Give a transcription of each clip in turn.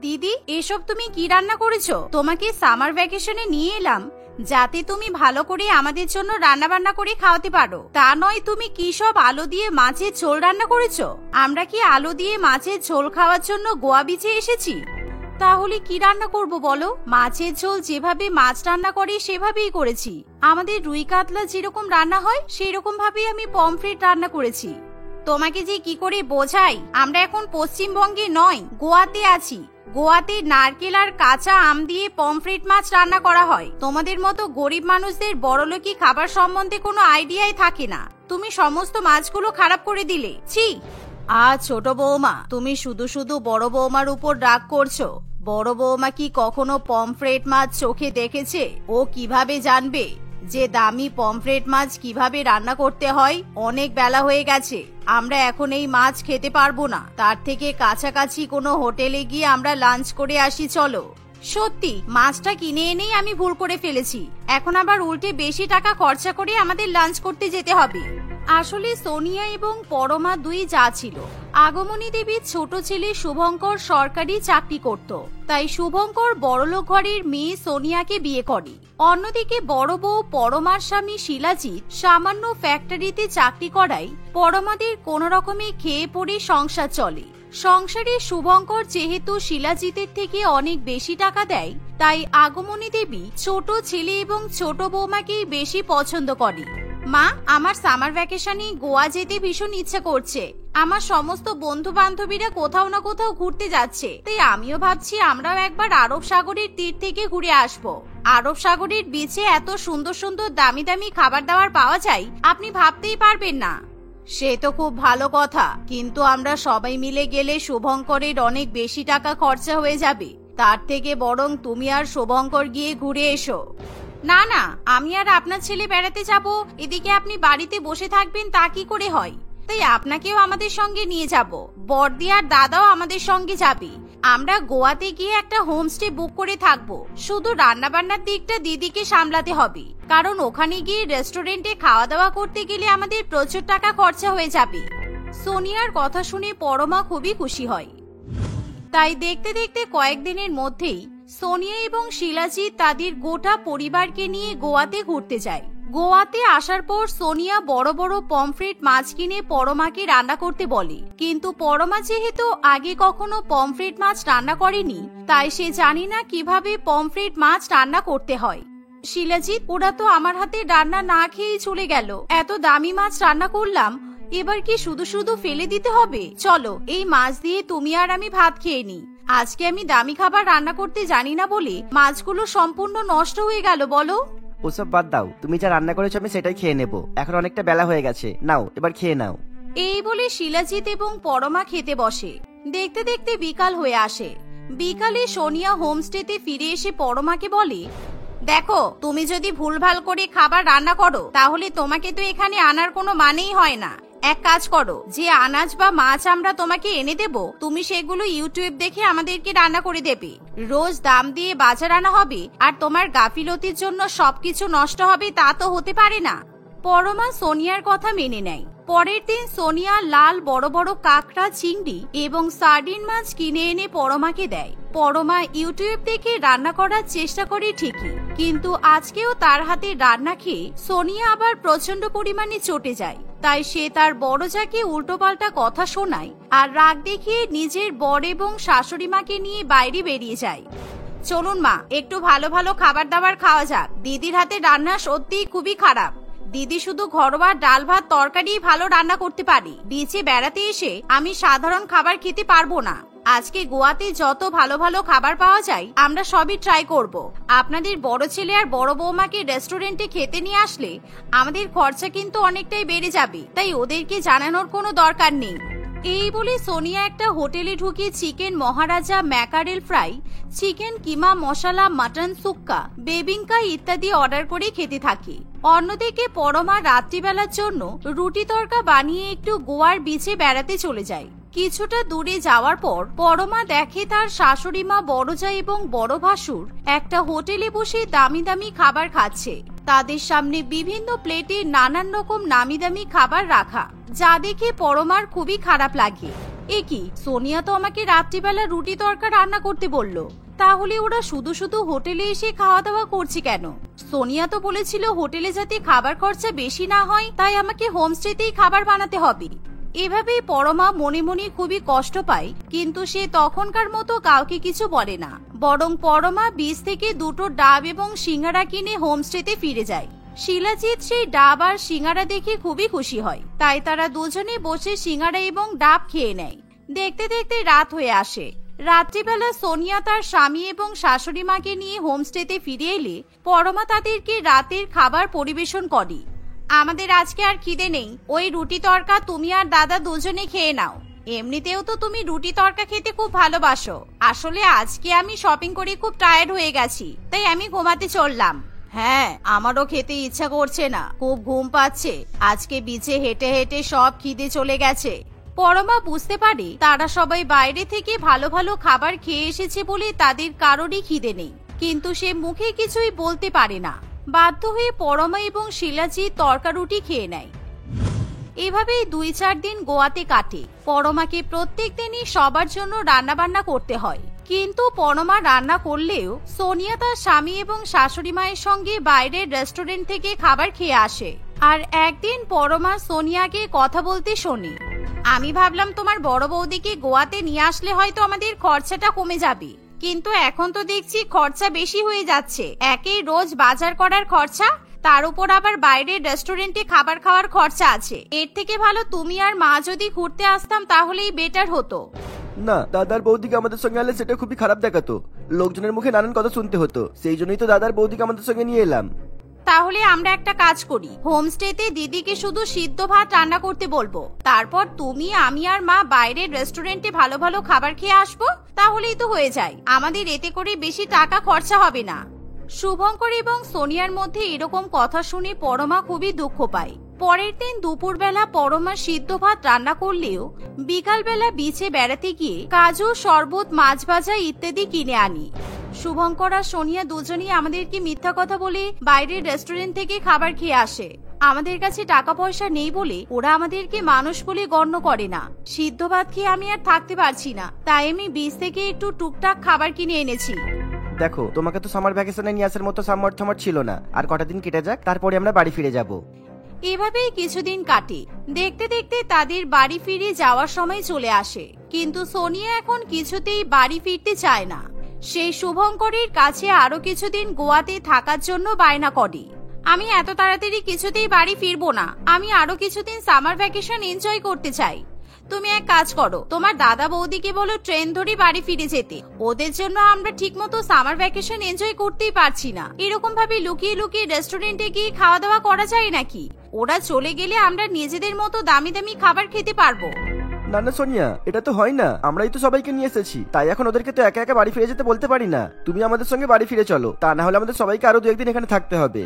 দিদি, এসব তুমি কি রান্না করেছো? তোমাকে সামার ভ্যাকেশনে নিয়ে এলাম যাতে তুমি ভালো করে আমাদের জন্য রান্না বান্না করে খাওয়াতে পারো, তা নয় তুমি কি সব আলু দিয়ে মাছের ঝোল রান্না করেছো? আমরা কি আলু দিয়ে মাছের ঝোল খাওয়ার জন্য গোয়া বিচে এসেছি? তাহলে কি রান্না করব বলো? মাছের ঝোল যেভাবে মাছ রান্না করে সেভাবেই করেছি। আমাদের রুই কাতলা যেরকম রান্না হয় সেরকম ভাবেই আমি পমফ্রেট রান্না করেছি। তোমাকে যে কি করে বোঝাই, আমরা এখন পশ্চিমবঙ্গে নয়, গোয়াতে আছি। গোয়াতে নারকেল আর কাঁচা আম দিয়ে পমফ্রেট মাছ রান্না করা হয়। তোমাদের মতো গরিব মানুষদের বড়লোকি খাবার সম্বন্ধে কোনো আইডিয়াই থাকে না। তুমি সমস্ত মাছগুলো খারাপ করে দিলে। ছি! ছোট বৌমা, তুমি শুধু শুধু বড় বৌমার উপর রাগ করছো। বড় বৌমা কি কখনো পমফ্রেট মাছ চোখে দেখেছে? ও কিভাবে জানবে যে দামি পমফ্রেট মাছ কিভাবে রান্না করতে হয়? অনেক বেলা হয়ে গেছে, আমরা এখন এই মাছ খেতে পারবো না। তার থেকে কাছাকাছি কোনো হোটেলে গিয়ে আমরা লাঞ্চ করে আসি চলো। সত্যি মাছটা কিনে এনেই আমি ভুল করে ফেলেছি। এখন আবার উল্টে বেশি টাকা খরচা করে আমাদের লাঞ্চ করতে যেতে হবে। আসলে সোনিয়া এবং পরমা দুই যা ছিল। আগমনী দেবীর ছোট ছেলে শুভঙ্কর সরকারি চাকরি করত, তাই শুভঙ্কর বড়লোক ঘরের মেয়ে সোনিয়াকে বিয়ে করে। অন্যদিকে বড় বউ পরমার স্বামী শিলাজিৎ সামান্য ফ্যাক্টরিতে চাকরি করায় পরমাদের কোন রকমে খেয়ে পড়ে সংসার চলে। সংসারে শুভঙ্কর যেহেতু শিলাজিতের থেকে অনেক বেশি টাকা দেয়, তাই আগমনী দেবী ছোট ছেলে এবং ছোট বৌমাকেই বেশি পছন্দ করে। মা, আমার সামার ভ্যাকেশনে গোয়া যেতে ভীষণ ইচ্ছা করছে। আমার সমস্ত বন্ধু বান্ধবীরা কোথাও না কোথাও ঘুরতে যাচ্ছে, তাই আমিও ভাবছি আমরাও একবার আরব সাগরের তীর থেকে ঘুরে আসবো। আরব সাগরের বিচে এত সুন্দর সুন্দর দামি দামি খাবার দাবার পাওয়া যায়, আপনি ভাবতেই পারবেন না। সে তো খুব ভালো কথা, কিন্তু আমরা সবাই মিলে গেলে শুভঙ্করের অনেক বেশি টাকা খরচা হয়ে যাবে। তার থেকে বরং তুমি আর শুভঙ্কর গিয়ে ঘুরে এসো। না না, আমি আর আপনার ছেলে বেড়াতে যাব, এদিকে আপনি বাড়িতে বসে থাকবেন, তা কি করে হয়? তাই আপনাকেও আমাদের সঙ্গে নিয়ে যাব। বড়দি আর দাদাও আমাদের সঙ্গে যাবে। আমরা গোয়াতে গিয়ে একটা হোমস্টে বুক করে থাকবো। শুধু রান্না বান্নার দিকটা দিদিকে সামলাতে হবে, কারণ ওখানে গিয়ে রেস্টুরেন্টে খাওয়া দাওয়া করতে গেলে আমাদের প্রচুর টাকা খরচা হয়ে যাবে। সোনিয়ার কথা শুনে পরমা খুবই খুশি হয়। তাই দেখতে দেখতে কয়েকদিনের মধ্যেই সোনিয়া এবং শিলাজিৎ তাদের গোটা পরিবারকে নিয়ে গোয়াতে ঘুরতে যায়। গোয়াতে আসার পর সোনিয়া বড় বড় পমফ্রেট মাছ কিনে পরমাকে রান্না করতে বলে, কিন্তু পরমা যেহেতু আগে কখনো পমফ্রেট মাছ রান্না করেনি, তাই সে জানি না কিভাবে পমফ্রেট মাছ রান্না করতে হয়। শিলাজিৎ, ওরা তো আমার হাতে রান্না না খেয়েই চলে গেল। এত দামি মাছ রান্না করলাম, এবার কি শুধু শুধু ফেলে দিতে হবে? চলো, এই মাছ দিয়ে তুমি আর আমি ভাত খেয়ে নিই। আজকে আমি দামি খাবার রান্না করতে জানি না বলে মাছগুলো সম্পূর্ণ নষ্ট হয়ে গেল। বলো। ওসব বাদ দাও, তুমি যা রান্না করেছো আমি সেটাই খেয়ে নেবো। এখন অনেকটা বেলা হয়ে গেছে, নাও এবার খেয়ে নাও। এই বলে শিলাজিৎ এবং পরমা খেতে বসে। দেখতে দেখতে বিকাল হয়ে আসে। বিকালে সোনিয়া হোমস্টেতে ফিরে এসে পরমাকে বলে, দেখো, তুমি যদি ভুলভাল করে খাবার রান্না করো তাহলে তোমাকে তো এখানে আনার কোনো মানেই হয় না। এক কাজ করো, যে আনাজ বা মাছ আমরা তোমাকে এনে দেব, তুমি সেগুলো ইউটিউব দেখে আমাদেরকে রান্না করে দেবে। রোজ দাম দিয়ে বাজার আনা হবে আর তোমার গাফিলতির জন্য সবকিছু নষ্ট হবে, তা তো হতে পারে না। পরমা সোনিয়ার কথা মেনে নেয়। পরের দিন সোনিয়া লাল বড় বড় কাঁকড়া, চিংড়ি এবং সার্ডিন মাছ কিনে এনে পরমাকে দেয়। পরমা ইউটিউব দেখে রান্না করার চেষ্টা করে ঠিকই, কিন্তু আজকেও তার হাতে রান্না খেয়ে সোনিয়া আবার প্রচন্ড পরিমাণে চটে যায়। তাই সে তার বড় জাকে উল্টোপাল্টা কথা শোনায় আর রাগ দেখিয়ে নিজের বর এবং শাশুড়ি মাকে নিয়ে বাইরে বেরিয়ে যায়। চলুন মা, একটু ভালো ভালো খাবার দাবার খাওয়া যাক। দিদির হাতে রান্না সত্যিই খুবই খারাপ। দিদি শুধু ঘরোয়া ডাল ভাত তরকারি ভালো রান্না করতে পারে। বিচে বেড়াতে এসে আমি সাধারণ খাবার খেতে পারবো না। আজকে গোয়াতে যত ভালো ভালো খাবার পাওয়া যায় আমরা সবই ট্রাই করব। আপনাদের বড় ছেলে আর বড় বৌমাকে রেস্টুরেন্টে খেতে নিয়ে আসলে আমাদের খরচা কিন্তু অনেকটাই বেড়ে যাবে, তাই ওদেরকে জানানোর কোনো দরকার নেই। এই বলে সোনিয়া একটা হোটেলে ঢুকে চিকেন মহারাজা, ম্যাকারেল ফ্রাই, চিকেন কিমা মশলা, মাটন সুক্কা, বেবিঙ্কা ইত্যাদি অর্ডার করে খেতে থাকে। অন্যদিকে পরমা রাত্রিবেলার জন্য রুটি তড়কা বানিয়ে একটু গোয়ার বিচে বেড়াতে চলে যায়। কিছুটা দূরে যাওয়ার পর পরমা দেখে তার শাশুড়ি মা, বড় জা এবং বড় ভাসুর একটা হোটেলে বসে দামি দামি খাবার খাচ্ছে। তাদের সামনে বিভিন্ন প্লেটে নানান রকম নামি দামি খাবার রাখা, যা দেখে পরমার খুবই খারাপ লাগে। এ কি, সোনিয়া তো আমাকে রাত্রিবেলা রুটি তরকা রান্না করতে বললো, তাহলে ওরা শুধু শুধু হোটেলে এসে খাওয়া দাওয়া করছে কেন? সোনিয়া তো বলেছিল হোটেলে যাতে খাবার খরচা বেশি না হয়, তাই আমাকে হোমস্টেতেই খাবার বানাতে হবে। এভাবেই পরমা মনে মনে খুবই কষ্ট পায়, কিন্তু সে তখনকার মতো কাউকে কিছু বলে না, বরং পরমা বীজ থেকে দুটো ডাব এবং সিঙ্গারা কিনে হোমস্টেতে ফিরে যায়। শিলাজিৎ সেই ডাব আর সিঙ্গারা দেখে খুবই খুশি হয়, তাই তারা দুজনে বসে সিঙ্গারা এবং ডাব খেয়ে নেয়। দেখতে দেখতে রাত হয়ে আসে। রাত্রিবেলা সোনিয়া তার স্বামী এবং শাশুড়ি মাকে নিয়ে হোমস্টেতে ফিরে এলে পরমা তাদেরকে রাতের খাবার পরিবেশন করে। আমাদের আজকে আর খিদে নেই, ওই রুটি তরকা তুমি আর দাদা দুজনে খেয়ে নাও। এমনিতেও তো তুমি রুটি তরকা খেতে খুব ভালোবাসো। আসলে আজকে আমি শপিং করে খুব টায়ার্ড হয়ে গেছি, তাই আমি ঘুমাতে চললাম। হ্যাঁ, আমারও খেতে ইচ্ছা করছে না, খুব ঘুম পাচ্ছে। আজকে বিচে হেঁটে হেঁটে সব খিদে চলে গেছে। পরমা বুঝতে পারে তারা সবাই বাইরে থেকে ভালো ভালো খাবার খেয়ে এসেছে বলে তাদের কারোরই খিদে নেই, কিন্তু সে মুখে কিছুই বলতে পারে না। বাধ্য হয়ে পরমা এবং শিলাজিৎ তরকা রুটি খেয়ে নেয়। এভাবেই 2-4 দিন গোয়াতে কাটে। পরমাকে প্রত্যেক দিনই সবার জন্য রান্না বান্না করতে হয়, কিন্তু পরমা রান্না করলেও সোনিয়া তার স্বামী এবং শাশুড়ি মায়ের সঙ্গে বাইরের রেস্টুরেন্ট থেকে খাবার খেয়ে আসে। আর একদিন পরমা সোনিয়াকে কথা বলতে শোনে। আমি ভাবলাম তোমার বড় বৌদিকে গোয়াতে নিয়ে আসলে হয়তো আমাদের খরচাটা কমে যাবে, কিন্তু এখন তো দেখছি খরচা বেশি হয়ে যাচ্ছে। একেই রোজ বাজার করার খরচা, তার উপর আবার বাইরের রেস্টুরেন্টে খাবার খাওয়ার খরচা আছে। এর থেকে ভালো তুমি আর মা যদি ঘুরতে আসতাম তাহলেই বেটার হতো। না, দাদার বৌদিকে আমাদের সঙ্গে আনলে সেটা খুবই খারাপ দেখাতো। লোকজনের মুখে নানান কথা শুনতে হতো, সেই জন্যই তো দাদার বৌদিকে আমাদের সঙ্গে নিয়ে এলাম। তাহলে আমরা একটা কাজ করি, হোমস্টেতে দিদিকে শুধু সিদ্ধ ভাত রান্না করতে বলবো, তারপর তুমি, আমি আর মা বাইরের রেস্টুরেন্টে ভালো ভালো খাবার খেয়ে আসবো, তাহলেই তো হয়ে যায়। আমাদের এতে করে বেশি টাকা খরচা হবে না। শুভঙ্কর এবং সোনিয়ার মধ্যে এরকম কথা শুনে পরমা খুবই দুঃখ পায়। পরের দিন দুপুরবেলা পরমা সিদ্ধ ভাত রান্না করলেও বিকালবেলা বিচে বেড়াতে গিয়ে কাজু, শরবত, মাছ ভাজা ইত্যাদি কিনে আনি। শুভঙ্কর আর সোনিয়া দুজনেই আমাদেরকে মিথ্যা কথা বলে বাইরের রেস্টুরেন্ট থেকে খাবার খেয়ে আসে। আমাদের কাছে টাকা পয়সা নেই বলে ওরা আমাদেরকে মানুষ বলে গণ্য করে না। সিদ্ধ ভাত খেয়ে আমি আর থাকতে পারছি না, তাই আমি বীজ থেকে একটু টুকটাক খাবার কিনে এনেছি। দেখো, তোমাকে তো সামার ভ্যাকেশনে নিয়ে আসার মতো সামর্থ্য আমার ছিল না। আর কটা দিন কেটে যাক, তারপরে আমরা বাড়ি ফিরে যাব। এভাবেই কিছুদিন কাটে। দেখতে দেখতে তাদের বাড়ি ফিরে যাওয়ার সময় চলে আসে, কিন্তু সোনিয়া এখন কিছুতেই বাড়ি ফিরতে চায় না। সেই শুভঙ্করের কাছে আরো কিছুদিন গোয়াতে থাকার জন্য বায়না করে। আমি এত তাড়াতাড়ি কিছুতেই বাড়ি ফিরবো না, আমি আরো কিছুদিন সামার ভ্যাকেশন এনজয় করতে চাই। তুমি এক কাজ করো, তোমার দাদা বৌদিকে বলো ট্রেন ধরে বাড়ি ফিরে যেতে। ওদের জন্য আমরা ঠিকমতো সামার ভ্যাকেশন এনজয় করতেই পারছি না। এরকম ভাবে লুকিয়ে লুকিয়ে রেস্টুরেন্টে গিয়ে খাওয়া দাওয়া করা যায় নাকি? ওরা চলে গেলে আমরা নিজেদের মতো দামি দামি খাবার খেতে পারবো। না না সোনিয়া, এটা তো হয় না। আমরাই তো সবাইকে নিয়ে এসেছি, তাই এখন ওদেরকে তো একা একা বাড়ি ফিরে যেতে বলতে পারি না। তুমি আমাদের সঙ্গে বাড়ি ফিরে চলো, তা না হলে আমাদের সবাইকে আরো 2-1 দিন এখানে থাকতে হবে।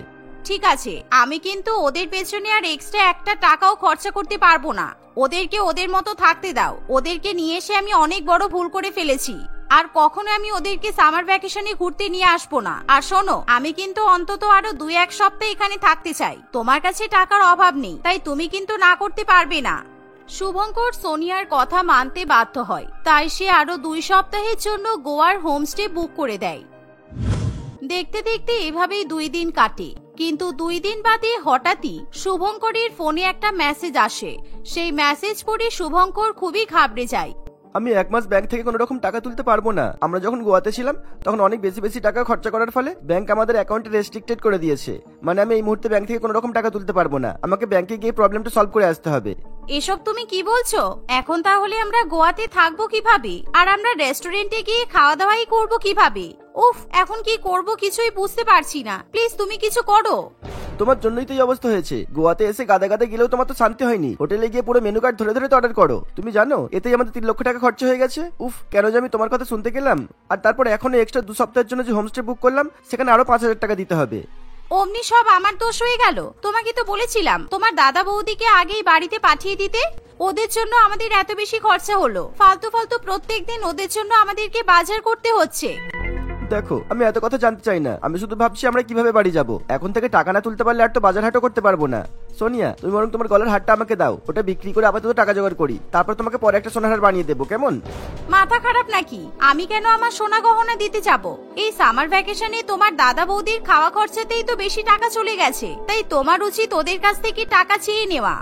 ঠিক আছে, আমি কিন্তু ওদের পেছনে আর এক্সট্রা একটা টাকাও খরচা করতে পারবো না। ওদেরকে ওদের মতো থাকতে দাও। ওদেরকে নিয়ে এসে আমি অনেক বড় ভুল করে ফেলেছি, আর কখনো আমি ওদেরকে সামার ভ্যাকেশনে ঘুরতে নিয়ে আসবো না। আর শোনো, আমি কিন্তু অন্তত আরো 2-1 সপ্তাহ এখানে থাকতে চাই। তোমার কাছে টাকার অভাব নেই, তাই তুমি কিন্তু না করতে পারবে না। শুভঙ্কর সোনিয়ার কথা মানতে বাধ্য হয়, তাই সে আরো 2 সপ্তাহের জন্য গোয়ার হোমস্টে বুক করে দেয়। দেখতে দেখতে এভাবেই 2 দিন কাটে, কিন্তু 2 দিন বাদে হঠাৎই শুভঙ্করের ফোনে একটা মেসেজ আসে। সেই মেসেজ পড়ে শুভঙ্কর খুবই ঘাবড়ে যায়। আমি 1 মাস ব্যাংক থেকে কোনো রকম টাকা তুলতে পারবো না। আমরা যখন গোয়াতে ছিলাম তখন অনেক বেশি বেশি টাকা খরচা করার ফলে ব্যাংক আমাদের অ্যাকাউন্টে রেস্ট্রিক্টেড করে দিয়েছে। মানে আমি এই মুহূর্তে ব্যাংক থেকে কোনো রকম টাকা তুলতে পারবো না। আমাকে ব্যাংকে গিয়ে প্রবলেমটা সলভ করে আসতে হবে। এসব তুমি কি বলছো? এখন তাহলে আমরা গোয়াতে থাকবো কিভাবে? আর আমরা রেস্টুরেন্টে গিয়ে খাওয়া দাওয়াই করবো কিভাবে? উফ, এখন কি করব কিছুই বুঝতে পারছি না। প্লিজ তুমি কিছু করো। তোমার জন্যই তো এই অবস্থা হয়েছে। গোয়াতে এসে গাদা গাদা গেলেও তোমার তো শান্তি হয়নি। হোটেলে গিয়ে পুরো মেনু কার্ড ধরে ধরে তো অর্ডার করো। তুমি জানো এতেই আমাদের 3 লক্ষ টাকা খরচা হয়ে গেছে। উফ, কেন যে আমি তোমার কথা শুনতে গেলাম। আর তারপরে এখনো এক্সট্রা 2 সপ্তাহের জন্য যে হোমস্টে বুক করলাম সেখানে আরো 5,000 টাকা দিতে হবে। অমনি সব আমার দোষ হয়ে গেল? তোমাকে তো বলেছিলাম তোমার দাদা বৌদিকে আগেই বাড়িতে পাঠিয়ে দিতে। ওদের জন্য আমাদের এত বেশি খরচা হলো। ফালতু ফালতু প্রত্যেকদিন ওদের জন্য আমাদেরকে বাজার করতে হচ্ছে। দেখো, আমি এত কথা জানতে চাই না। আমি শুধু ভাবছি আমরা কিভাবে বাড়ি যাব। এখন থেকে টাকা না তুলতে পারলে আর তো বাজার হাটও করতে পারবো না। সোনিয়া, তুমি বরং তোমার গলার হারটা আমাকে দাও, ওটা বিক্রি করে আপাতত টাকা জোগাড় করি, তারপর তোমাকে পরে একটা সোনার হার বানিয়ে দেবো, কেমন? মাথা খারাপ নাকি? আমি কেন আমার সোনা গহনা দিতে যাব? এই সামার ভ্যাকেশনে তোমার দাদা বৌদির খাওয়া খরচাতেই তো বেশি টাকা চলে গেছে, তাই তোমার উচিত ওদের কাছ থেকে টাকা চেয়ে নেওয়া।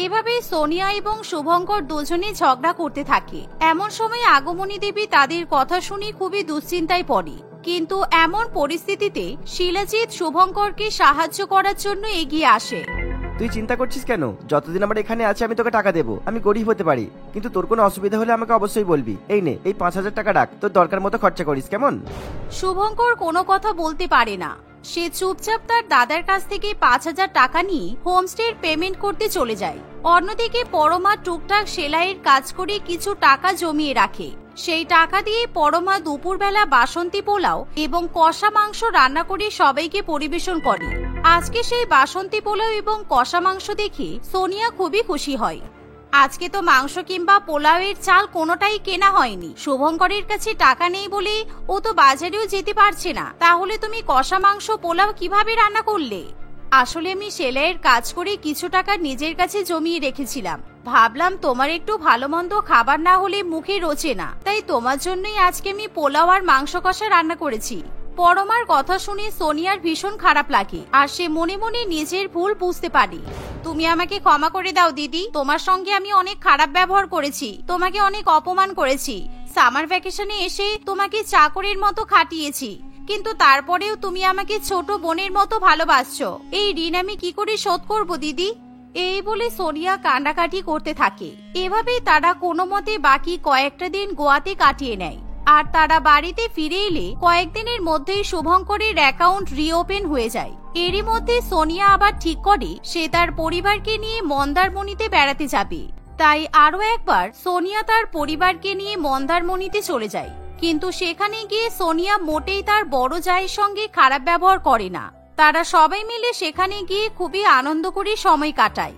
এভাবে সোনিয়া এবং শুভঙ্কর দুজনে ঝগড়া করতে থাকে। এমন সময় আগমনী দেবী তাদের কথা শুনে খুবই দুশ্চিন্তায় পড়ে। কিন্তু এমন পরিস্থিতিতে শিলাজিৎ শুভঙ্করকে সাহায্য করার জন্য এগিয়ে আসে। তুই চিন্তা করছিস কেন? যতদিন আমরা এখানে আছি আমি তোকে টাকা দেবো। আমি গরিব হতে পারি, কিন্তু তোর কোনো অসুবিধা হলে আমাকে অবশ্যই বলবি। এই নে, এই 5,000 টাকা রাখ, তোর দরকার মতো খরচা করিস, কেমন? শুভঙ্কর কোনো কথা বলতে পারে না। সে চুপচাপ তার দাদার কাছ থেকে 5,000 টাকা নিয়ে হোমস্টের পেমেন্ট করতে চলে যায়। অন্যদিকে পরমা টুকটাক সেলাইয়ের কাজ করে কিছু টাকা জমিয়ে রাখে। সেই টাকা দিয়ে পরমা দুপুরবেলা বাসন্তী পোলাও এবং কষা মাংস রান্না করে সবাইকে পরিবেশন করে। আজকে সেই বাসন্তী পোলাও এবং কষা মাংস দেখে সোনিয়া খুবই খুশি হয়। আজকে তো মাংস কিংবা পোলাওয়ের চাল কোনোটাই কেনা হয়নি। শুভঙ্করের কাছে টাকা নেই বলে ও তো বাজারেও যেতে পারছে না। তাহলে তুমি কষা মাংস পোলাও কিভাবে রান্না করলে? আসলে আমি সেলাইয়ের কাজ করে কিছু টাকা নিজের কাছে জমিয়ে রেখেছিলাম। ভাবলাম তোমার একটু ভালো মন্দ খাবার না হলে মুখে রোচে না, তাই তোমার জন্যই আজকে আমি পোলাও আর মাংস কষা রান্না করেছি। পরমার কথা শুনে সোনিয়ার ভীষণ খারাপ লাগে, আর সে মনে মনে নিজের ভুল বুঝতে পারে। তুমি আমাকে ক্ষমা করে দাও দিদি, তোমার সঙ্গে আমি অনেক খারাপ ব্যবহার করেছি, তোমাকে অনেক অপমান করেছি। সামার ভ্যাকেশনে এসে তোমাকে চাকরের মতো খাটিয়েছি, কিন্তু তারপরেও তুমি আমাকে ছোট বোনের মতো ভালোবাসছো। এই ঋণ আমি কি করে শোধ করব দিদি? এই বলে সোনিয়া কান্নাকাটি করতে থাকে। এভাবেই তারা কোনো মতে বাকি কয়েকটা দিন গোয়াতে কাটিয়ে নেয়। আর তারা বাড়িতে ফিরে এলে কয়েকদিনের মধ্যেই শুভঙ্করের অ্যাকাউন্ট রিওপেন হয়ে যায়। এরই মধ্যে সোনিয়া আবার ঠিক করে সে তার পরিবারকে নিয়ে মন্দারমণিতে বেড়াতে যাবে। তাই আরো একবার সোনিয়া তার পরিবারকে নিয়ে মন্দারমণিতে চলে যায়। কিন্তু সেখানে গিয়ে সোনিয়া মোটেই তার বড় জায়ের সঙ্গে খারাপ ব্যবহার করে না। তারা সবাই মিলে সেখানে গিয়ে খুবই আনন্দ করে সময় কাটায়।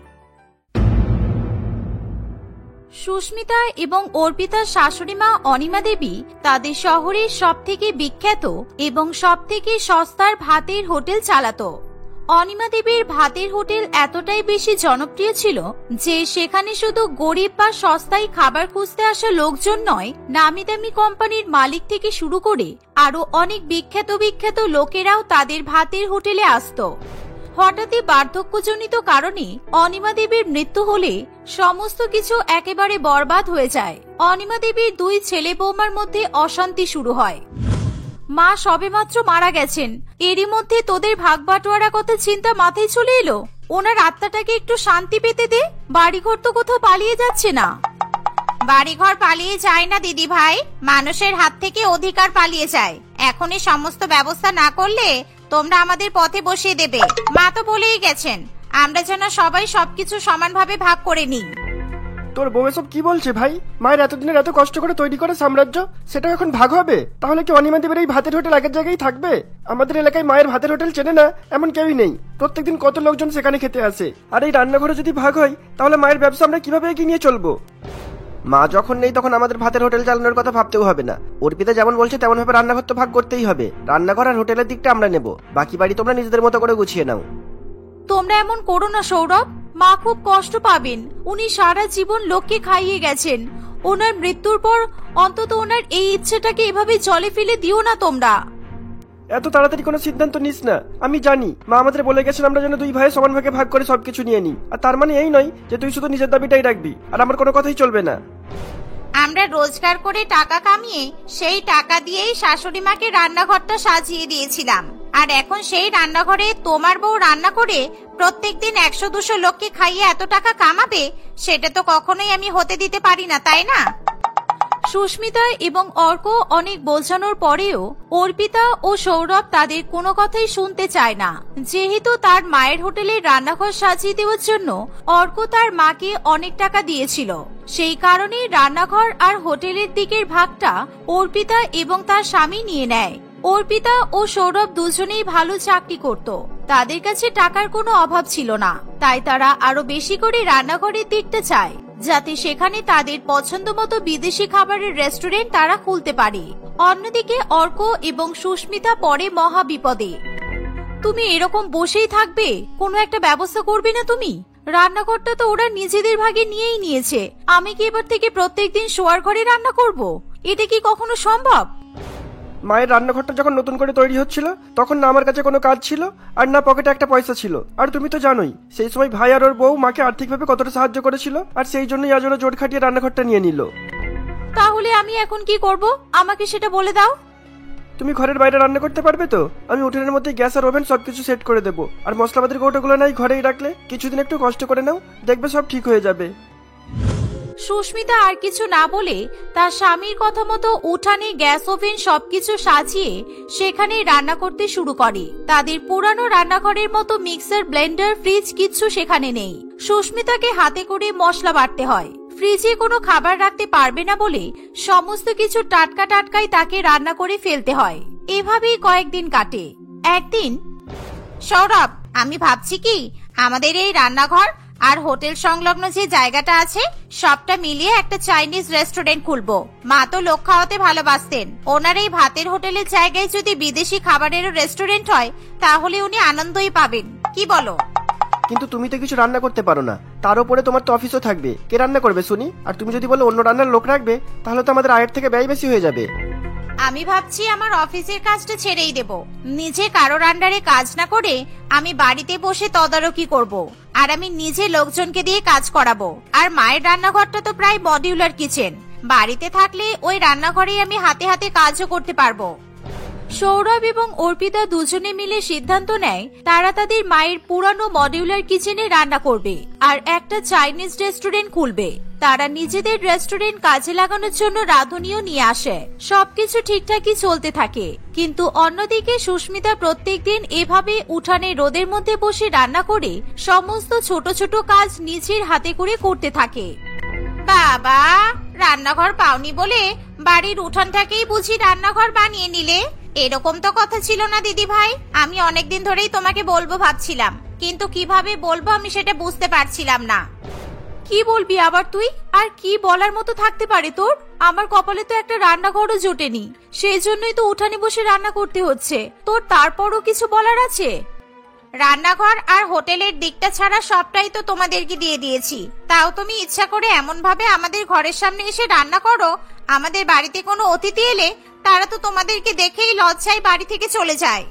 সুস্মিতা এবং অর্পিতার শাশুড়ি মা অনিমা দেবী তাদের শহরের সবথেকে বিখ্যাত এবং সবথেকে সস্তার ভাতের হোটেল চালাতো। অনিমা দেবীর ভাতের হোটেল এতটাই বেশি জনপ্রিয় ছিল যে সেখানে শুধু গরিব বা সস্তায় খাবার খুঁজতে আসা লোকজন নয়, নামি দামি কোম্পানির মালিক থেকে শুরু করে আরো অনেক বিখ্যাত লোকেরাও তাদের ভাতের হোটেলে আসতো। হঠাৎই বার্ধক্যজনিত কারণে অনিমা দেবীর মৃত্যু হলে সমস্ত কিছু একেবারে বরবাদ হয়ে যায়। অনিমা দেবীর দুই ছেলে বৌমার মধ্যে অশান্তি শুরু হয়। মা সবেমাত্র মারা গেছেন, এরই মধ্যে তোদের ভাগ বাটোয়ারা কথা চিন্তা মাথায় চলে এলো। ওনার আত্মাটাকে একটু শান্তি পেতে দে। বাড়িঘর তো কোথাও পালিয়ে যাচ্ছে না। বাড়িঘর পালিয়ে যায় না দিদি ভাই, মানুষের হাত থেকে অধিকার পালিয়ে যায়। এখনই সমস্ত ব্যবস্থা না করলে তোমরা আমাদের পথে বসিয়ে দেবে। মা তো বলেই গেছেন আমরা যেন সবাই সবকিছু সমানভাবে ভাগ করে নিই। তোর বউ এসব কি বলছে ভাই? মায়ের এতদিনের এত কষ্ট করে তৈরি করে সাম্রাজ্য, সেটা এখন ভাগ হবে? তাহলে কি অনিমা দেবীর এই ভাতের হোটেল আগের জায়গায় থাকবে? আমাদের এলাকায় মায়ের ভাতের হোটেল চেনে না এমন কেউই নেই। প্রত্যেকদিন কত লোকজন সেখানে খেতে আসে। আর এই রান্নাঘরে যদি ভাগ হয় তাহলে মায়ের ব্যবসা আমরা কিভাবে এগিয়ে নিয়ে চলবো? মা যখন নেই তখন আমাদের ভাতের হোটেল চালানোর কথা ভাবতেও হবে না। অর্পিতা যেমন বলছে তেমন ভাবে রান্নাঘর তো ভাগ করতেই হবে। রান্নাঘর আর হোটেলের দিকটা আমরা নেব, বাকি বাড়ি তোমরা নিজেদের মতো করে গুছিয়ে নাও। তোমরা এমন করো না সৌরভ, মা খুব কষ্ট পাবেন। উনি সারা জীবন লোককে খাইয়ে গেছেন। ওনার মৃত্যুর পর অন্তত ওনার এই ইচ্ছেটাকে এভাবে জলে ফেলে দিও না তোমরা। এত তাড়াতাড়ি কোনো সিদ্ধান্ত নিস না। আমি জানি মা আমাদের বলে গেছেন আমরা যেন দুই ভাই সমান ভাগে ভাগ করে সবকিছু নিয়ে নিই। আর তার মানে এই নয় যে তুই শুধু নিজের দাবিটাই রাখবি আর আমার কোনো কথাই চলবে না। আমরা রোজগার করে টাকা কামিয়ে সেই টাকা দিয়েই শাশুড়ি মাকে রান্নাঘরটা সাজিয়ে দিয়েছিলাম। আর এখন সেই রান্নাঘরে তোমার বউ রান্না করে প্রত্যেকদিন 100-200 লোককে খাইয়ে এত টাকা কামাবে, সেটা তো কখনোই আমি হতে দিতে পারি না, তাই না? সুস্মিতা এবং অর্ক অনেক বোঝানোর পরেও অর্পিতা ও সৌরভ তাদের কোনো কথাই শুনতে চায় না। যেহেতু তার মায়ের হোটেলে রান্নাঘর সাজিয়ে দেওয়ার জন্য অর্ক তার মাকে অনেক টাকা দিয়েছিল, সেই কারণে রান্নাঘর আর হোটেলের দিকের ভাগটা অর্পিতা এবং তার স্বামী নিয়ে নেয়। অর্পিতা ও সৌরভ দুজনেই ভালো চাকরি করত, তাদের কাছে টাকার কোনো অভাব ছিল না, তাই তারা আরো বেশি করে রান্নাঘরের দিকটা চায়। যাতে সেখানে তাদের পছন্দ মতো বিদেশি খাবারের রেস্টুরেন্ট তারা খুলতে পারে। অন্যদিকে অর্ক এবং সুস্মিতা পড়ে মহা বিপদে। তুমি এরকম বসেই থাকবে, কোনো একটা ব্যবস্থা করবে না তুমি? রান্নাঘরটা তো ওরা নিজেদের ভাগে নিয়েই নিয়েছে, আমি কি এবার থেকে প্রত্যেকদিন শোয়ার ঘরে রান্না করব? এটা কি কখনো সম্ভব? মায়ের রান্নাঘরটা যখন নতুন করে তৈরি হচ্ছিল তখন না আমার কাছে কোনো কাজ ছিল আর না পকেটে একটা পয়সা ছিল। আর তুমি তো জানোই সেই সময় ভাই আর ওর বউ মাকে আর্থিকভাবে কতটা সাহায্য করেছিল, আর সেই জন্যই আজ ওরা জোর খাটিয়ে রান্নাঘরটা নিয়ে নিল। তাহলে আমি এখন কি করব, আমাকে সেটা বলে দাও। তুমি ঘরের বাইরে রান্না করতে পারবে তো? আমি উঠোনের মধ্যে গ্যাস আর ওভেন সবকিছু সেট করে দেবো, আর মশলাপাতির কৌটোগুলো নাই ঘরেই রাখলে কিছুদিন একটু কষ্ট করে নাও, দেখবে সব ঠিক হয়ে যাবে। সুস্মিতা আর কিছু না বলে তার স্বামীর কথা মতো উঠানে গ্যাস ওভেন সবকিছু সাজিয়ে সেখানে রান্না করতে শুরু করে। তাদের পুরানো রান্নাঘরের মতো মিক্সার, ব্লেন্ডার, ফ্রিজ কিচ্ছু সেখানে নেই। সুস্মিতাকে হাতে করে মশলা বাটতে হয়। ফ্রিজে কোনো খাবার রাখতে পারবে না বলে সমস্ত কিছু টাটকা টাটকাই তাকে রান্না করে ফেলতে হয়। এভাবেই কয়েকদিন কাটে। একদিন, সৌরভ, আমি ভাবছি কি আমাদের এই রান্নাঘর আর হোটেল সংলগ্ন যে জায়গাটা আছে সবটা মিলিয়ে একটা চাইনিজ রেস্টুরেন্ট খুলবো। মা তো লোক খাওয়াতে ভালোবাসতেন, ওনার এই ভাতের হোটেলের জায়গায় যদি বিদেশি খাবারেরও রেস্টুরেন্ট হয় তাহলে উনি আনন্দই পাবেন, কি বলো? কিন্তু তুমি তো কিছু রান্না করতে পারো না, তার উপরে তোমার তো অফিসও থাকবে, কে রান্না করবে শুনি? আর তুমি যদি বলো অন্য রান্নার লোক রাখবে তাহলে তো আমাদের আয়ের থেকে ব্যয় বেশি হয়ে যাবে। আমি ভাবছি আমার অফিসের কাজটা ছেড়েই দেব, নিজে কারোর আন্ডারে কাজ না করে আমি বাড়িতে বসে তদারকি করব, আর আমি নিজে লোকজনকে দিয়ে কাজ করাবো। আর মায়ের রান্নাঘরটা তো প্রায় মডিউলার কিচেন, বাড়িতে থাকলে ওই রান্নাঘরেই আমি হাতে হাতে কাজও করতে পারবো। সৌরভ এবং অর্পিতা দুজনে মিলে সিদ্ধান্ত নেয় তারা তাদের মায়ের পুরানো মডিউলার কিচেনে রান্না করবে আর একটা চাইনিজ রেস্টুরেন্ট খুলবে। তারা নিজেদের রেস্টুরেন্ট কাজে লাগানোর জন্য রাঁধুনিও নিয়ে আসে। সবকিছু ঠিকঠাকই চলতে থাকে, কিন্তু অন্যদিকে সুস্মিতা প্রত্যেকদিন এভাবে উঠানে রোদের মধ্যে বসে রান্না করে সমস্ত ছোট ছোট কাজ নিজের হাতে করে করতে থাকে। বাবা, রান্নাঘর পাওনি বলে বাড়ির উঠানটাকেই বুঝি রান্নাঘর বানিয়ে নিলে? এরকম তো কথা ছিল না দিদি ভাই, আমি অনেকদিন ধরেই তোমাকে বলবো ভাবছিলাম, কিন্তু কিভাবে বলবো আমি সেটা বুঝতে পারছিলাম না। কি বলবি আবার তুই? আর কি বলার মতো থাকতে পারে তোর? আমার কপালে তো একটা রান্নাঘরও জোটেনি, সেই জন্যই তো উঠানে বসে রান্না করতে হচ্ছে। তোর তারপরও কিছু বলার আছে? রান্নাঘর আর হোটেলের দিকটা ছাড়া সবটাই তো তোমাদেরকে দিয়ে দিয়েছি, তাও তুমি ইচ্ছা করে এমন ভাবে আমাদের ঘরের সামনে এসে রান্না করো, আমাদের বাড়িতে কোনো অতিথি এলে তারা তো তোমাদেরকে দেখেই লজ্জায় বাড়ি থেকে চলে যায়।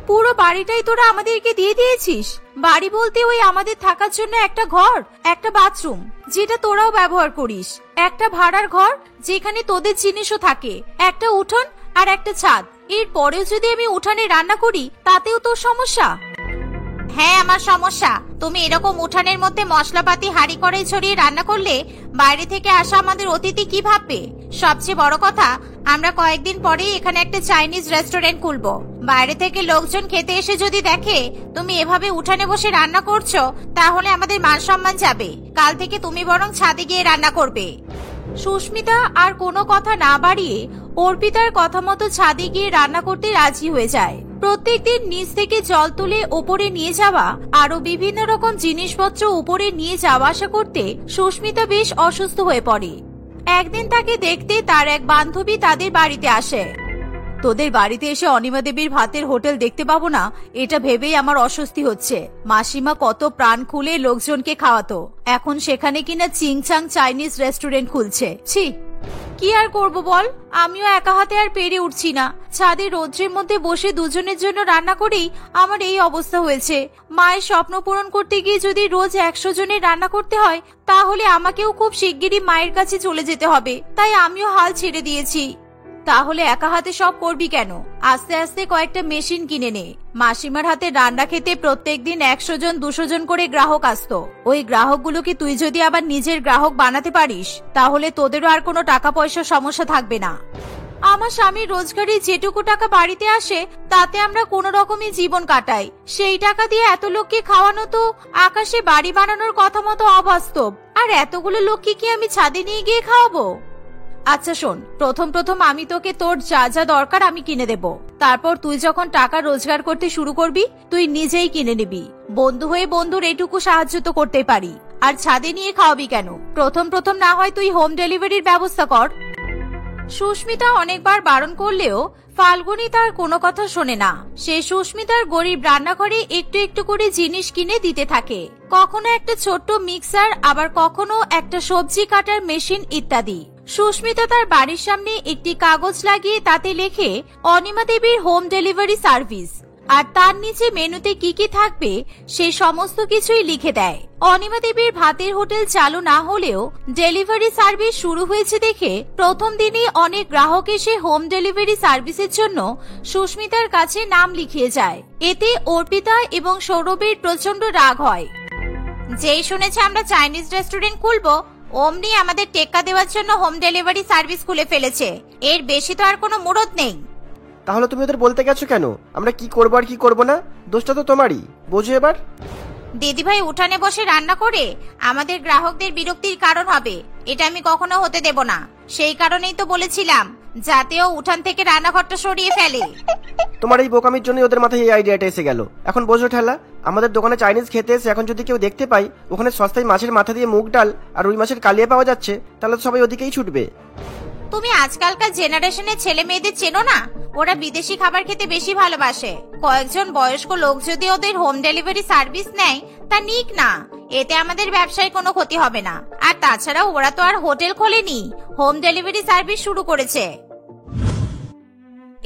পুরো বাড়িটাই তোরা আমাদেরকে দিয়ে দিয়েছিস? বাড়ি বলতে ওই আমাদের থাকার জন্য একটা ঘর, একটা বাথরুম যেটা তোরাও ব্যবহার করিস, একটা ভাড়ার ঘর যেখানে তোদের জিনিসও থাকে, একটা উঠোন আর একটা ছাদ। এরপরেও যদি আমি উঠানে রান্না করি তাতেও তোর সমস্যা? হ্যাঁ, আমার সমস্যা। তুমি এরকম উঠানের মধ্যে মশলাপাতি হাঁড়ি করে ছড়িয়ে রান্না করলে বাইরে থেকে আসা আমাদের অতিথি কি ভাববে? সবচেয়ে বড় কথা, আমরা কয়েকদিন পরেই এখানে একটা চাইনিজ রেস্টুরেন্ট খুলবো। বাইরে থেকে লোকজন খেতে এসে যদি দেখে তুমি এভাবে উঠানে বসে রান্না করছো তাহলে আমাদের মান সম্মান যাবে। কাল থেকে তুমি বরং ছাদে গিয়ে রান্না করবে। সুস্মিতা আর কোনো কথা না বাড়িয়ে অর্পিতার কথা মতো ছাদে গিয়ে রান্না করতে রাজি হয়ে যায়। প্রত্যেকদিন নিচ থেকে জল তুলে উপরে নিয়ে যাওয়া, আরো বিভিন্ন রকম জিনিসপত্র উপরে নিয়ে যাওয়া আসা করতে সুস্মিতা বেশ অসুস্থ হয়ে পড়ে। একদিন তাকে দেখতে তার এক বান্ধবী তাদের বাড়িতে আসে। তোদের বাড়িতে এসে অনিমা দেবীর ভাতের হোটেল দেখতে পাবো না এটা ভেবেই আমার অস্বস্তি হচ্ছে। মাসিমা কত প্রাণ খুলে লোকজনকে খাওয়াতো, এখন সেখানে কিনা চিংচাং চাইনিজ রেস্টুরেন্ট খুলছে। ছি, কি আর করবো বল, আমিও একা হাতে আর পেরে উঠছি না। ছাদে রৌদ্রের মধ্যে বসে দুজনের জন্য রান্না করেই আমার এই অবস্থা হয়েছে। মায়ের স্বপ্ন পূরণ করতে গিয়ে যদি রোজ 100 জনের রান্না করতে হয় তাহলে আমাকেও খুব শিগগিরই মায়ের কাছে চলে যেতে হবে, তাই আমিও হাল ছেড়ে দিয়েছি। তাহলে একা হাতে সব করবি কেন? আস্তে আস্তে কয়েকটা মেশিন কিনে নে। মাসিমার হাতে রান্না খেতে প্রত্যেকদিন 100 জন 200 জন করে গ্রাহক আসতো। ওই গ্রাহকগুলোকে তুই যদি আবার নিজের গ্রাহক বানাতে পারিস তাহলে তোদেরও আর কোনো টাকা পয়সার সমস্যা থাকবে না। আমার স্বামীর রোজগারে যেটুকু টাকা বাড়িতে আসে তাতে আমরা কোনো রকমই জীবন কাটাই। সেই টাকা দিয়ে এত লোককে খাওয়ানো তো আকাশে বাড়ি বানানোর কথা মতো অবাস্তব। আর এতগুলো লোককে কি আমি ছাদে নিয়ে গিয়ে খাওয়াবো? আচ্ছা শোন, প্রথম আমি তোকে তোর যা যা দরকার আমি কিনে দেব, তারপর তুই যখন টাকা রোজগার করতে শুরু করবি তুই নিজেই কিনে নিবি। বন্ধু হয়ে বন্ধুর এইটুকু সাহায্য তো করতেই পারি। আর ছাদে নিয়ে খাওয়াবি কেন? প্রথম প্রথম না হয় তুই হোম ডেলিভারির ব্যবস্থা কর। সুস্মিতা অনেকবার বারণ করলেও ফাল্গুনী তার কোনো কথা শোনে না। সে সুস্মিতার গরিব রান্নাঘরে একটু একটু করে জিনিস কিনে দিতে থাকে, কখনো একটা ছোট্ট মিক্সার, আবার কখনো একটা সবজি কাটার মেশিন ইত্যাদি। সুস্মিতা তার বাড়ির সামনে একটি কাগজ লাগিয়ে তাতে লেখে অনিমা দেবীর হোম ডেলিভারি সার্ভিস, আর তার নিচে মেনুতে কি কি থাকবে সে সমস্ত কিছুই লিখে দেয়। অনিমা দেবীর ভাতের হোটেল চালু না হলেও ডেলিভারি সার্ভিস শুরু হয়েছে দেখে প্রথম দিনই অনেক গ্রাহক এসে হোম ডেলিভারি সার্ভিসের জন্য সুস্মিতার কাছে নাম লিখিয়ে যায়। এতে অর্পিতা এবং সৌরভের প্রচন্ড রাগ হয়। যেই শুনেছে আমরা চাইনিজ রেস্টুরেন্ট খুলবো, অমনি আমাদের টেক্কা দেওয়ার জন্য হোম ডেলিভারি সার্ভিস খুলে ফেলেছে। এর বেশি তো আর কোনো মুরদ নেই। তাহলে তুমি ওদের বলতে গেছো কেন আমরা কি করবো আর কি করবো না? দোষটা তো তোমারই, বোঝো এবার। দিদিভাই উঠানে বসে রান্না করে আমাদের গ্রাহকদের বিরক্তির কারণ হবে, এটা আমি কখনো হতে দেব না। সেই কারণেই তো বলেছিলাম যাতে ও উঠান থেকে রান্নাঘরটা সরিয়ে ফেলে। তোমার এই বোকামির জন্য ওদের মাথায় এই আইডিয়াটা এসে গেল। এখন বোঝো ঠেলা, আমাদের দোকানে চাইনিজ খেতে এসে এখন যদি কেউ দেখতে পাই ওখানে সস্তায় মাছের মাথা দিয়ে মুগ ডাল আর রুই মাছের কালিয়া পাওয়া যাচ্ছে, তাহলে তো সবাই ওদিকেই ছুটবে। তুমি আজকালকার জেনারেশনের ছেলে মেয়েদের চেনো না? ওরা বিদেশি খাবার খেতে বেশি ভালোবাসে। কয়েকজন বয়স্ক লোক যদি ওদের হোম ডেলিভারি সার্ভিস নেয় তা নিক না, এতে আমাদের ব্যবসায় কোনো ক্ষতি হবে না। আর তাছাড়া ওরা তো আর হোটেল খোলেনি, হোম ডেলিভারি সার্ভিস শুরু করেছে।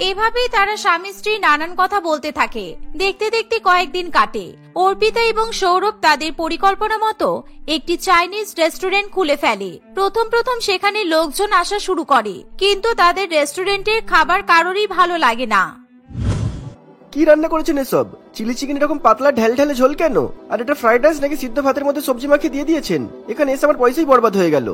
এভাবেই তারা স্বামী স্ত্রী নানান কথা বলতে থাকে। দেখতে দেখতে কয়েকদিন কাটে। অর্পিতা এবং সৌরভ তাদের পরিকল্পনা মতো একটি চাইনিজ রেস্টুরেন্ট খুলে ফেলে। প্রথম প্রথম সেখানে লোকজন আসা শুরু করে, কিন্তু তাদের রেস্টুরেন্টের খাবার কারোরই ভালো লাগে না। কি রান্না করেছেন এসব? চিলি চিকেন এরকম পাতলা ঢেল ঢেলে ঝোল কেন? আর এটা ফ্রাইড রাইস নাকি সিদ্ধ ভাতের মধ্যে সবজি মাখিয়ে দিয়ে দিয়েছেন? এখানে এসে আমার পয়সাই বরবাদ হয়ে গেল।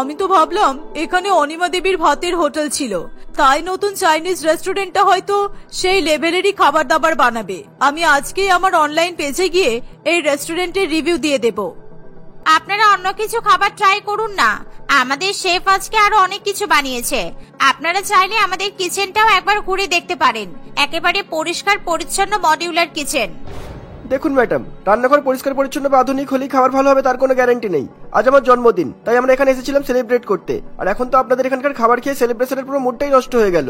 আমি তো ভাবলাম এখানে অনিমা দেবীর ভাতের হোটেল ছিল, তাই নতুন চাইনিজ রেস্টুরেন্টটা হয়তো সেই লেভেলেরই খাবার দাবার বানাবে। আমি আজকেই আমার অনলাইন পেজে গিয়ে এই রেস্টুরেন্টের রিভিউ দিয়ে দেব। আপনারা অন্য কিছু খাবার ট্রাই করুন না, আমাদের শেফ আজকে আরো অনেক কিছু বানিয়েছে। আপনারা চাইলে আমাদের কিচেনটাও একবার ঘুরে দেখতে পারেন, একেবারে পরিষ্কার পরিচ্ছন্ন মডিউলার কিচেন। দেখুন ম্যাডাম, রান্নাঘর পরিষ্কার পরিচ্ছন্ন বা আধুনিক হলেই খাবার ভালো হবে তার কোনো গ্যারান্টি নেই। আজ আমার জন্মদিন, তাই আমরা এখানে এসেছিলাম সেলিব্রেট করতে, আর এখন তো আপনাদের এখানকার খাবার খেয়ে সেলিব্রেশনের পুরো মুডটাই নষ্ট হয়ে গেল।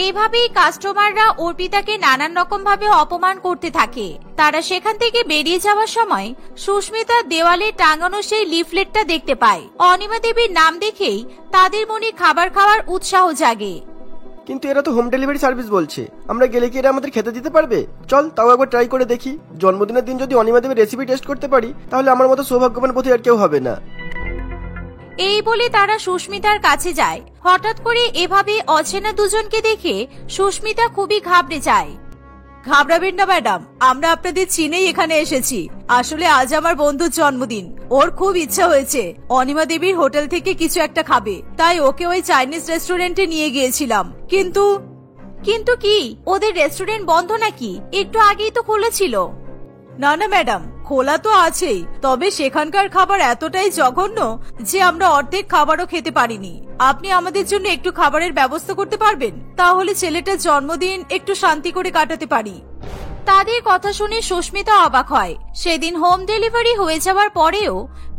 এইভাবেই কাস্টমাররা অর্পিতাকে নানান রকম ভাবে অপমান করতে থাকে। তারা সেখান থেকে বেরিয়ে যাওয়ার সময় সুস্মিতা দেওয়ালে টাঙানো সেই লিফলেটটা দেখতে পায়। অনিমা দেবীর নাম দেখেই তাদের মনে খাবার খাওয়ার উৎসাহ জাগে। কিন্তু এরা তো হোম ডেলিভারি সার্ভিস বলছে, আমরা গেলে কি এরা আমাদের খেতে দিতে পারবে? চল তাও একবার ট্রাই করে দেখি। জন্মদিনের দিন যদি অনিমা দেবীর রেসিপি টেস্ট করতে পারি তাহলে আমার মতো সৌভাগ্যবান পথে আর কেউ হবে না। এই বলে তারা সুস্মিতার কাছে যায়। হঠাৎ করে এভাবে অচেনা দুজনকে দেখে সুস্মিতা খুবই ঘাবড়ে যায়। ঘাবড়াবেন না ম্যাডাম, আমরা আপনাদের চিনেই এখানে এসেছি। আসলে আজ আমার বন্ধুর জন্মদিন, ওর খুব ইচ্ছা হয়েছে অনিমা দেবীর হোটেল থেকে কিছু একটা খাবে, তাই ওকে ওই চাইনিজ রেস্টুরেন্টে নিয়ে গিয়েছিলাম। কিন্তু কি ওদের রেস্টুরেন্ট বন্ধ নাকি? একটু আগেই তো খুলেছিল। না না ম্যাডাম, খোলা তো আছেই, তবে সেখানকার খাবার এতটাই জঘন্য যে আমরা অর্ধেক খাবারও খেতে পারিনি। আপনি আমাদের জন্য একটু খাবারের ব্যবস্থা করতে পারবেন? তাহলে ছেলেটার জন্মদিন একটু শান্তি করে কাটাতে পারি। তাদের কথা শুনে সুস্মিতা অবাক হয়। সেদিন হোম ডেলিভারি হয়ে যাওয়ার পরেও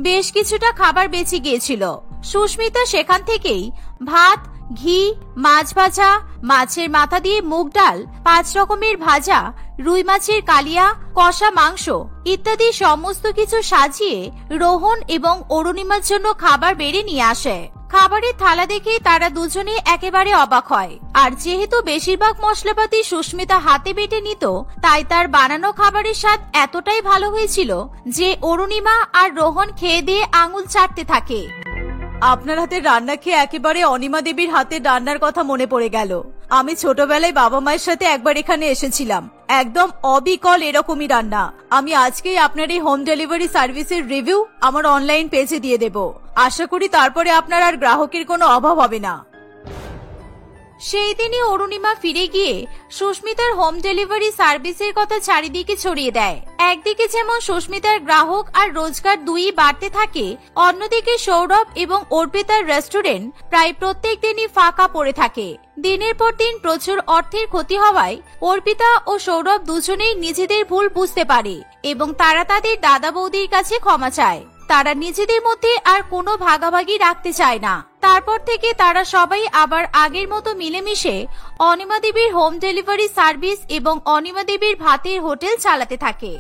বেশ কিছুটা খাবার বেঁচে গিয়েছিল। সুস্মিতা সেখান থেকেই ভাত, ঘি, মাছ ভাজা, মাছের মাথা দিয়ে মুগ ডাল, 5 রকমের ভাজা, রুই মাছের কালিয়া, কষা মাংস ইত্যাদি সমস্ত কিছু সাজিয়ে রোহন এবং অরুণিমার জন্য খাবার বেড়ে নিয়ে আসে। খাবারের থালা দেখে তারা দুজনে একেবারে অবাক হয়। আর যেহেতু বেশিরভাগ মশলাপাতি সুস্মিতা হাতে বেটে নিত, তাই তার বানানো খাবারের স্বাদ এতটাই ভালো হয়েছিল যে অরুণিমা আর রোহন খেয়ে দিয়ে আঙুল চাটতে থাকে। আপনার হাতের রান্না খেয়ে একেবারে অনিমা দেবীর হাতের রান্নার কথা মনে পড়ে গেল। আমি ছোটবেলায় বাবা মায়ের সাথে একবার এখানে এসেছিলাম, একদম অবিকল এরকমই রান্না। আমি আজকেই আপনার এই হোম ডেলিভারি সার্ভিসের রিভিউ আমার অনলাইন পেজে দিয়ে দেব। আশা করি তারপরে আপনার আর গ্রাহকের কোনো অভাব হবে না। সেই দিনই অরুণিমা ফিরে গিয়ে সুস্মিতার হোম ডেলিভারি সার্ভিসের কথা চারিদিকে ছড়িয়ে দেয়। একদিকে যেমন সুস্মিতার গ্রাহক আর রোজগার দুই বাড়তে থাকে, অন্যদিকে সৌরভ এবং অর্পিতার রেস্টুরেন্ট প্রায় প্রত্যেক দিনই ফাঁকা পড়ে থাকে। দিনের পর দিন প্রচুর অর্থের ক্ষতি হওয়ায় অর্পিতা ও সৌরভ দুজনেই নিজেদের ভুল বুঝতে পারে এবং তারা তাদের দাদা বৌদির কাছে ক্ষমা চায়। তারা নিজেদের মধ্যে আর কোনো ভাগাভাগি রাখতে চায় না। তারপর থেকে তারা সবাই আবার আগের মতো মিলেমিশে অনিমা দেবীর হোম ডেলিভারি সার্ভিস এবং অনিমা দেবীর ভাতের হোটেল চালাতে থাকে।